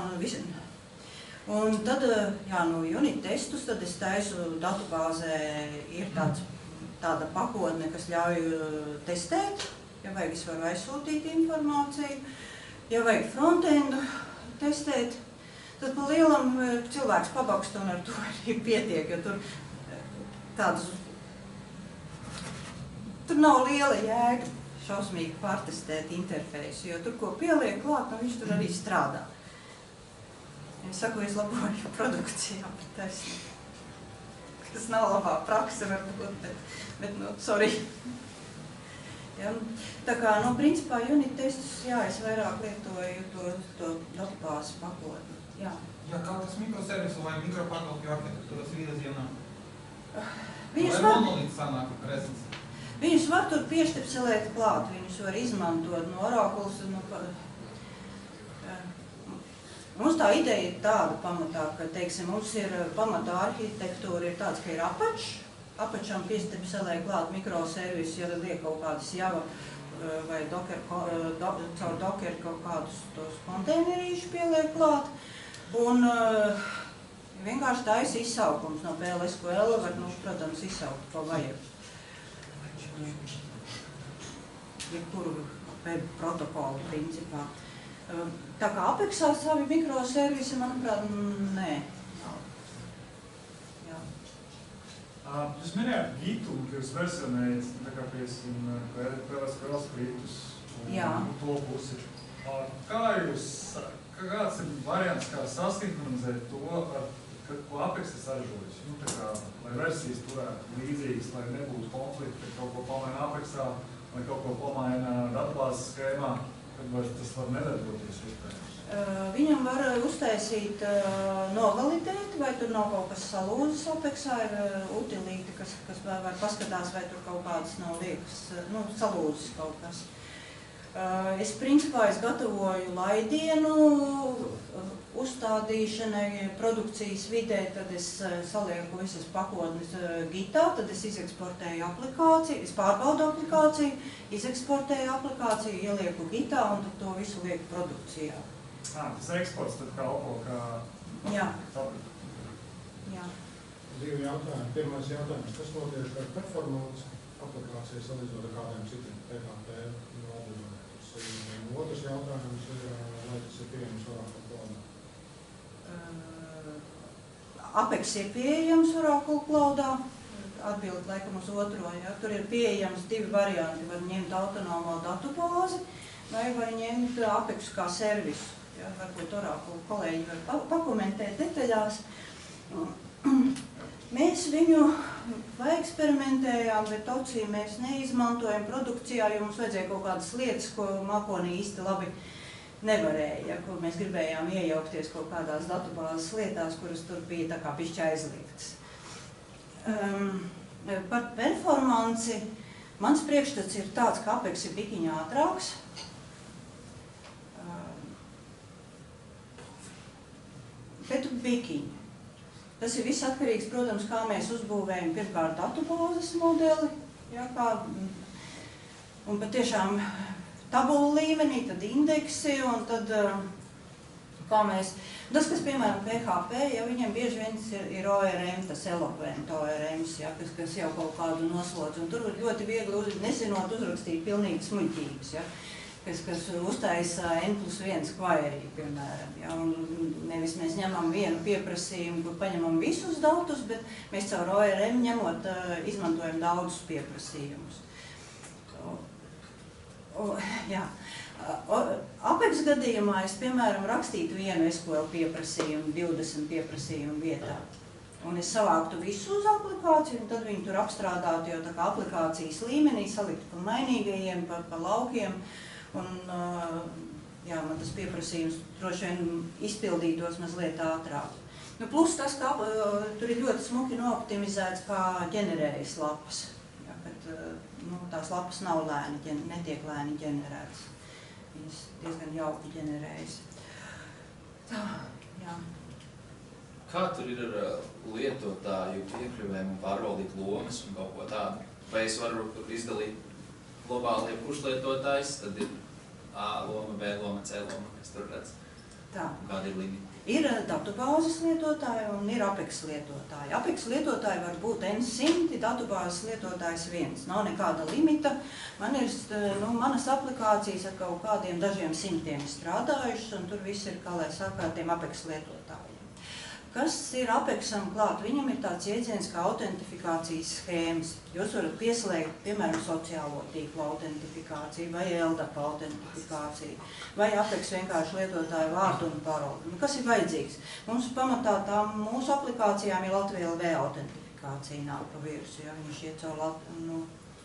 un tad, unit testus, tad es taisu datubāzē, ir tāda pakotne, kas ļauj testēt, ja vajag es varu aizsūtīt informāciju. Ja vajag frontendu testēt, tad pa lielam cilvēks pabakst un ar to arī pietiek, jo tur nav liela jēga šausmīgi pārtestēt interfeisu, jo tur, ko pieliek klāt, viņš tur arī strādā. Es saku, es laboju produkcijā, tas nav labā praksa varbūt, bet sorry. Ja, tā kā, principā, unit testus, es vairāk lietoju to datubāzes pakotni. Jā, kā tas mikroservis vai mikropakalpju arhitektūras virzienā? Viņus var tur pieštepselēt klāt, viņus var izmantot no Oracles. Mums tā ideja ir tāda pamatā, ka, mums ir pamatā arhitektūra ir tāds, ka ir apačam piestepselē klāt mikroservisu, ja liek kaut kādas Java vai caur Docker kaut kādus tos konteinerīšus pieliek klāt. Un vienkārši taisa izsaukums no PLSQL, var, protams, izsaukt, ko vajag. Jebkuru web protokolu principā. Tā kā Apexā savi mikroservisi, manuprāt, nē. Jūs minējāt Gitu, ka jūs versionējat, tā kā piesim PLSQL skriptus un to pusi. Kāds ir variants, kā sasinhronizēt to, ko Apex ir sarežojis? Lai versijas turētu līdzīgas, lai nebūtu konflikti, ka kaut ko pamaina Apexā vai kaut ko pamaina datubāzes skēmā. Vai tas var nedarboties iespējams? Viņam var uztaisīt novaliditāti, vai tur nav kaut kas salūzis apeksā, ir utilīti, kas var paskatās, vai tur kaut kādas nav liekas, salūzis kaut kas. Es principā gatavoju laidienu uzstādīšanai produkcijas vidē, tad es salieku visas pakotnes gitā, tad es izeksportēju aplikāciju, es pārbaudu aplikāciju, izeksportēju aplikāciju, ielieku gitā un tad to visu lieku produkcijā. Tas eksports tad kalpo kā fabrika. Jā. Divi jautājumi. Pirmais jautājums, kas notiek ar performance aplikācijas salīdzinot ar kādiem citiem PHP moduliem? Otrs jautājums ir, vai tas ir pieejams Oracle Cloudā? Apex ir pieejams Oracle Cloudā. Atbild laikam uz otro. Ja? Tur ir pieejams divi varianti. Var ņemt autonomo datubāzi vai var ņemt Apex kā servisu. Ja? Varbūt Oracle kolēģi var pakomentēt detaļās. Mēs viņu eksperimentējām, bet Tocī mēs neizmantojam produkcijā, jo mums vajadzēja kaut kādas lietas, ko mākonī īsti labi nevarēja, kur mēs gribējām iejaukties kaut kādās datubāzes lietās, kuras tur bija tā kā bišķi aizliegtas. Par performanci mans priekšstats ir tāds, ka Apex ir bikiņā ātrāks. Bet bikiņi. Tas ir viss atkarīgs, protams, kā mēs uzbūvējam pirmkārt datubāzes modeli, ja, un patiešām tabulu līmenī, tad indeksi, un tad kā mēs, tas, kas, piemēram, PHP, ja viņiem bieži vien ir ORM, tas eloquent ORMs, ja, kas jau kaut kādu noslodz, un tur ir ļoti viegli, nezinot, uzrakstīt pilnīgi smuļķības, ja. Kas uztaisa N+1 query, piemēram. Ja, un nevis mēs ņemam vienu pieprasījumu, kur paņemam visus datus, bet mēs caur ORM ņemot, izmantojam daudzus pieprasījumus. Apex gadījumā es, piemēram, rakstītu vienu SQL pieprasījumu 20 pieprasījumu vietā. Un es savāktu visu uz aplikāciju, un tad viņu tur apstrādātu jau tā kā aplikācijas līmenī, saliktu pa mainīgajiem, pa laukiem. Un, man tas pieprasījums droši vien izpildītos mazliet ātrāk. Plus tas, ka tur ir ļoti smuki nooptimizēts, kā ģenerējas lapas. Ja, kad, tās lapas nav lēni, netiek lēni ģenerētas. Viņas diezgan jauki ģenerējas. Tā, jā. Kā tur ir ar lietotāju piekļuvēm un pārvaldīt lomas un kaut ko tādu? Vai es varu izdalīt globāli jebkurš lietotājs, tad ir A loma, B loma, C loma, kas tur redz? Tā. Un kāda ir limita? Ir datubāzes lietotāji un ir Apex lietotāji. Apex lietotāji var būt N100, datubāzes lietotājs 1. Nav nekāda limita. Man ir, manas aplikācijas ar kaut kādiem dažiem simtiem strādājušas, un tur viss ir, kā lai saka, tiem Apex lietotājiem. Kas ir Apexam klāt? Viņam ir tāds jēdziens kā autentifikācijas schēmas. Jūs varat pieslēgt, piemēram, sociālo tīklu autentifikāciju vai LDAP autentifikāciju, vai Apex vienkārši lietotāju vārdu un paroli. Kas ir vajadzīgs? Mums pamatā mūsu aplikācijām ir Latvija LV autentifikācija nāk pa virusu, ja viņš iet caur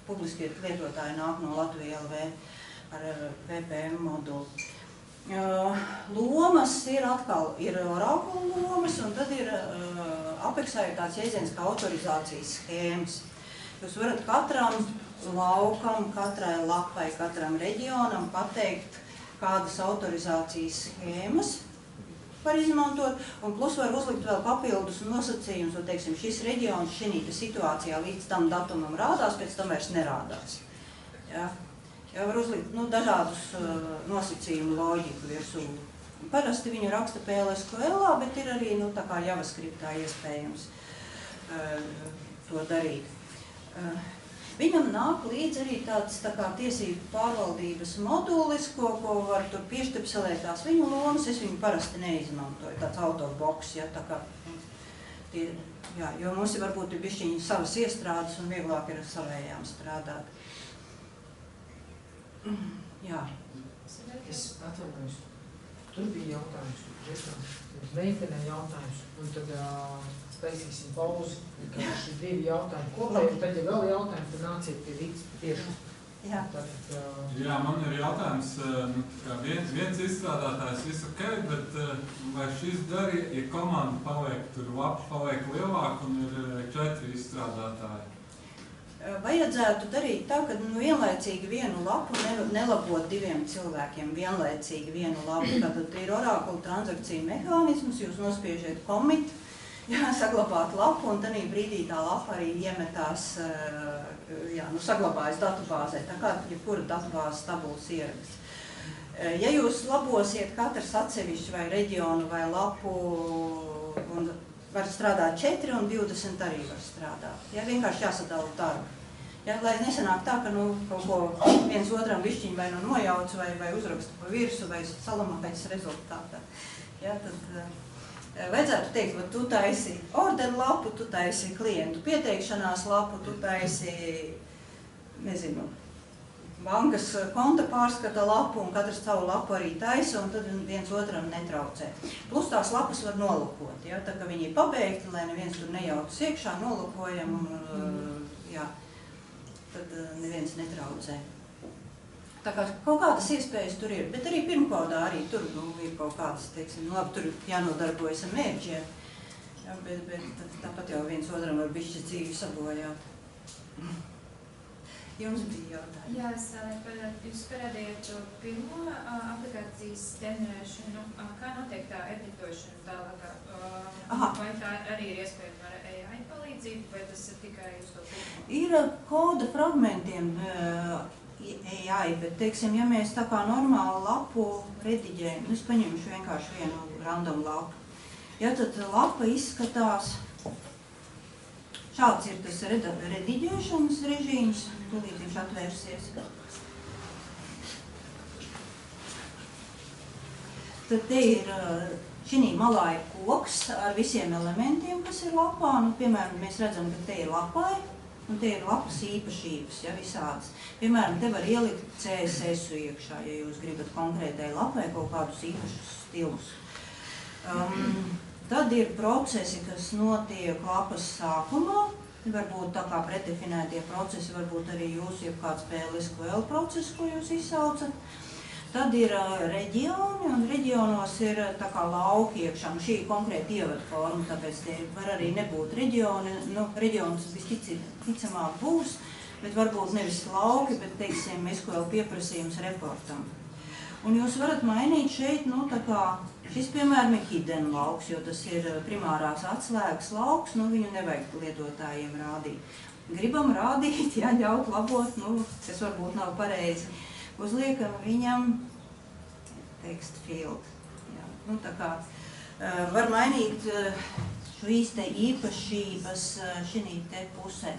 publiskie lietotāji nāk no Latvija LV ar VPN modulu. Lomas ir atkal Oracle lomas, un tad ir Apexā ir tāds jēdziens kā autorizācijas schēmas. Jūs varat katram laukam, katrai lapai, katram reģionam pateikt, kādas autorizācijas schēmas var izmantot, un plus var uzlikt vēl papildus nosacījumus, un, teiksim, šis reģions šī situācijā līdz tam datumam rādās, pēc tam vairs nerādās. Ja? Ja var uzlikt dažādus nosacījumu loģiku virsū. Parasti viņu raksta PLSQL-ā, bet ir arī tā kā JavaScriptā iespējams to darīt. Viņam nāk līdz arī tāds tā kā tiesību pārvaldības modulis, ko var tur pieštepselēt tās viņu lomas. Es viņu parasti neizmantoju, tāds autoboks, ja, tā kā jo mums ir varbūt bišķiņi savas iestrādes un vieglāk ir ar savējām strādāt. Jā. Es atvainojos. Tur bija jautājums, meitenē jautājums, un tad taisīsim pauzi, ka šī divi jautājumi kopēji, un tad, ja vēl jautājumi, tad nāciet pie Rītas tieši. Jā. Jā, man ir jautājums, nu, viens izstrādātājs visu ok, bet vai šis darīja, ja komanda paliek, tur lapu paliek lielāk un ir 4 izstrādātāji? Vajadzētu darīt tā, ka vienlaicīgi vienu lapu nelabot 2 cilvēkiem, vienlaicīgi vienu lapu. Tātad ir Oracle transakcija mehānisms, jūs nospiežiet commit, saglabāt lapu, un tanī brīdī tā lapa arī iemetās, saglabājas datubāzē, tā kā jebkura datubāzes tabulas ieraksts. Ja jūs labosiet katrs atsevišķi vai reģionu vai lapu, un var strādāt 4 un 20 arī var strādāt. Ja, vienkārši jāsadala darbu. Ja, lai nesanāk tā, ka kaut ko viens otram bišķiņ vai nojauc vai uzraksta pa virsu vai salamā pēc rezultātā. Ja, tad vajadzētu teikt, ka tu taisi orderu lapu, tu taisi klientu pieteikšanās lapu, tu taisi, nezinu, bankas konta pārskata lapu un katrs savu lapu arī taisa un tad viens otram netraucē. Plus tās lapas var nolakot, ja, tā kā viņi ir pabeigti, lai neviens tur nejautas iekšā, nolakojam un, tad neviens netraucē. Tā kā kaut kādas iespējas tur ir, bet arī pirmkodā arī tur ir kaut kādas, teiksim, labi, tur jānodarbojas ar mērķiem, ja, bet tāpat jau viens otram var bišķi dzīvi sabojāt. Jums bija jautājumi? Jā, es jūs parādījāt to pirmo aplikācijas definēšanu. Kā notiek tā editošana tālāk? Vai tā arī ir iespējama ar AI palīdzību, vai tas ir tikai uz to pirmo? Ir koda fragmentiem AI, bet, teiksim, ja mēs tā kā normālu lapu rediģējam, es paņemšu vienkārši vienu random lapu. Ja tad lapa izskatās, šāds ir tas rediģēšanas režīms, tūlīt viņš atvērsies. Tad te ir, šinī malā ir koks ar visiem elementiem, kas ir lapā. Piemēram, mēs redzam, ka te ir lapai, un te ir lapas īpašības, ja, visādas. Piemēram, te var ielikt CSS-u iekšā, ja jūs gribat konkrētai lapai kaut kādus īpašus stilus. Tad ir procesi, kas notiek lapas sākumā. Varbūt tā kā predefinētie procesi, varbūt arī jūs jau kāds PLSQL process, ko jūs izsaucat. Tad ir reģioni, un reģionos ir tā kā lauki iekšā. Šī ir konkrēti ievada forma, tāpēc te var arī nebūt reģioni. Reģionas visticamāk būs, bet varbūt nevis lauki, bet, teiksim, SQL pieprasījums reportam. Un jūs varat mainīt šeit, tā kā šis, piemēram, ir hidden lauks, jo tas ir primārās atslēgas lauks, viņu nevajag lietotājiem rādīt. Gribam rādīt, ļaut labot, tas varbūt nav pareizi. Uzliekam viņam text field. Jā, tā kā var mainīt šīs te īpašības šinī te pusē.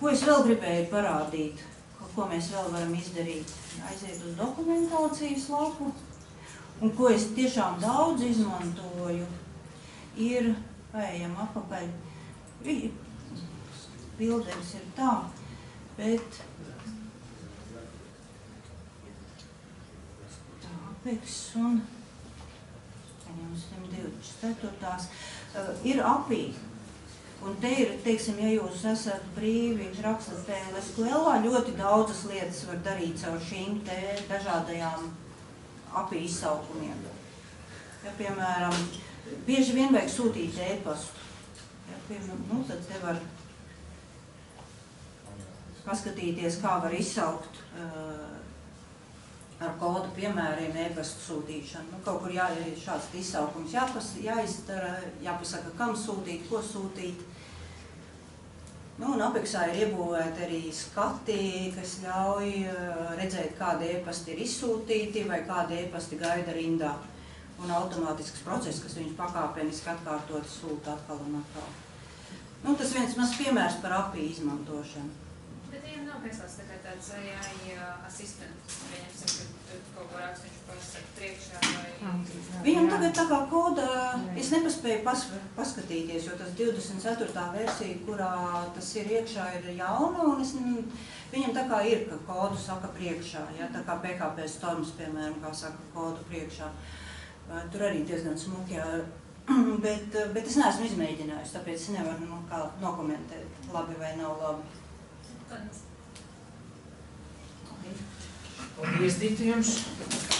Ko es vēl gribēju parādīt? Ko mēs vēl varam izdarīt? Aiziet uz dokumentācijas lapu. Un ko es tiešām daudz izmantoju, ir, paējam apakaļ, bilderis ir tā, bet tāpēc un, paņemsim 24. Ir API. Un te ir, teiksim, ja jūs esat brīvi rakstat PLSQL, ļoti daudzas lietas var darīt caur šīm te dažādajām API izsaukumiem. Ja, piemēram, bieži vien vajag sūtīt e-pastu. Ja, tad te var paskatīties, kā var izsaukt ar kodu piemēriem e-pastu sūtīšanu. Kaut kur ir šāds izsaukums jāizdara, jāpasaka, kam sūtīt, ko sūtīt. Un Apexā ir iebūvēti arī skati, kas ļauj redzēt, kādi e-pasti ir izsūtīti vai kādi e-pasti gaida rindā. Un automātisks process, kas viņus pakāpeniski atkārtoti sūta atkal un atkal. Tas viens mazs piemērs par API izmantošanu. Bet viņam nav pieslēdz tāds AI asistents, viņam tur kaut ko raksta, viņš pasaka priekšā vai... Viņam tagad tā kā koda, es nepaspēju paskatīties, jo tas 24. versija, kurā tas ir iekšā, ir jauna, un viņam tā kā ir, ka kodu saka priekšā, ja, tā kā PHP Storms, piemēram, kā saka kodu priekšā. Tur arī diezgan smuki, bet es neesmu izmēģinājusi, tāpēc es nevaru nokomentēt, labi vai nav labi. Paldies, Dita, jums.